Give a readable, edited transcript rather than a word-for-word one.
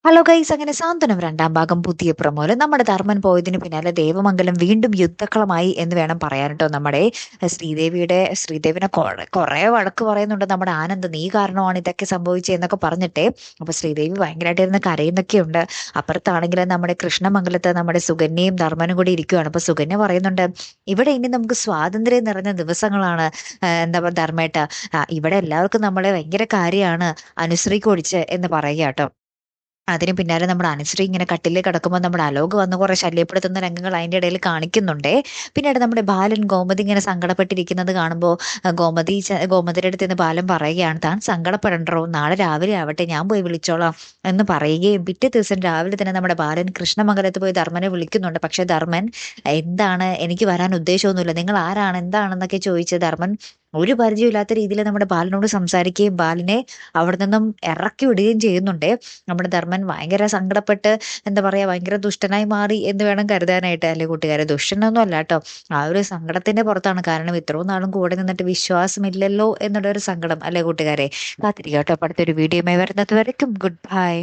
Hello guys, അങ്ങനെ സാന്ത്വനം രണ്ടാം ഭാഗം പുതിയ പ്രമോല്. നമ്മുടെ ധർമ്മൻ പോയതിന് പിന്നാലെ ദേവമംഗലം വീണ്ടും യുദ്ധക്കളമായി എന്ന് വേണം പറയാൻ കേട്ടോ. നമ്മുടെ ശ്രീദേവിനെ കുറെ വഴക്ക് പറയുന്നുണ്ട് നമ്മുടെ ആനന്ദ്. നീ കാരണമാണ് ഇതൊക്കെ സംഭവിച്ചതെന്നൊക്കെ പറഞ്ഞിട്ടേ. അപ്പൊ ശ്രീദേവി ഭയങ്കരമായിട്ട് ഇരുന്ന് കരയുന്നൊക്കെ ഉണ്ട്. അപ്പുറത്താണെങ്കിൽ നമ്മുടെ കൃഷ്ണമംഗലത്ത് നമ്മുടെ സുകന്യയും ധർമ്മനും കൂടി ഇരിക്കുകയാണ്. അപ്പൊ സുകന്യ പറയുന്നുണ്ട്, ഇവിടെ ഇനി നമുക്ക് സ്വാതന്ത്ര്യം നിറഞ്ഞ ദിവസങ്ങളാണ്. എന്താ പറയുക ധർമ്മേട്ട, ഇവിടെ എല്ലാവർക്കും നമ്മളെ ഭയങ്കര കാര്യമാണ് അനുശ്രീക്ക് ഒഴിച്ച് എന്ന് പറയുക കേട്ടോ. അതിന് പിന്നാലെ നമ്മുടെ അനുശ്രീ ഇങ്ങനെ കട്ടിലിൽ കിടക്കുമ്പോൾ നമ്മുടെ അലോക് വന്ന് കുറെ ശല്യപ്പെടുത്തുന്ന രംഗങ്ങൾ അതിന്റെ ഇടയിൽ കാണിക്കുന്നുണ്ടേ. പിന്നീട് നമ്മുടെ ബാലൻ ഗോമതി ഇങ്ങനെ സങ്കടപ്പെട്ടിരിക്കുന്നത് കാണുമ്പോൾ ഗോമതിയുടെ അടുത്ത് നിന്ന് ബാലൻ പറയുകയാണ്, താൻ സങ്കടപ്പെടണ്ടോ, നാളെ രാവിലെ ആവട്ടെ, ഞാൻ പോയി വിളിച്ചോളാം എന്ന് പറയുകയും പിറ്റേ ദിവസം രാവിലെ തന്നെ നമ്മുടെ ബാലൻ കൃഷ്ണമംഗലത്ത് പോയി ധർമ്മനെ വിളിക്കുന്നുണ്ട്. പക്ഷെ ധർമ്മൻ, എന്താണ്, എനിക്ക് വരാൻ ഉദ്ദേശമൊന്നുമില്ല, നിങ്ങൾ ആരാണ് എന്താണെന്നൊക്കെ ചോദിച്ച് ധർമ്മൻ ഒരു പരിചയമില്ലാത്ത രീതിയിൽ നമ്മുടെ ബാലനോട് സംസാരിക്കുകയും ബാലിനെ അവിടെ നിന്നും ഇറക്കി വിടുകയും ചെയ്യുന്നുണ്ട്. നമ്മുടെ ധർമ്മൻ ഭയങ്കര സങ്കടപ്പെട്ട്, എന്താ പറയാ, ഭയങ്കര ദുഷ്ടനായി മാറി എന്ന് വേണം കരുതാനായിട്ട്. അല്ലെ കൂട്ടുകാരെ, ദുഷ്ടനൊന്നും അല്ല കേട്ടോ. ആ ഒരു സങ്കടത്തിന്റെ പുറത്താണ്. കാരണം ഇത്രയും നാളും കൂടെ നിന്നിട്ട് വിശ്വാസമില്ലല്ലോ എന്നുള്ള ഒരു സങ്കടം. അല്ലെ കൂട്ടുകാരെ, കാത്തിരിക്കുക കേട്ടോ. അടുത്തൊരു വീഡിയോയുമായി വരുന്നത് വരയ്ക്കും ഗുഡ് ബൈ.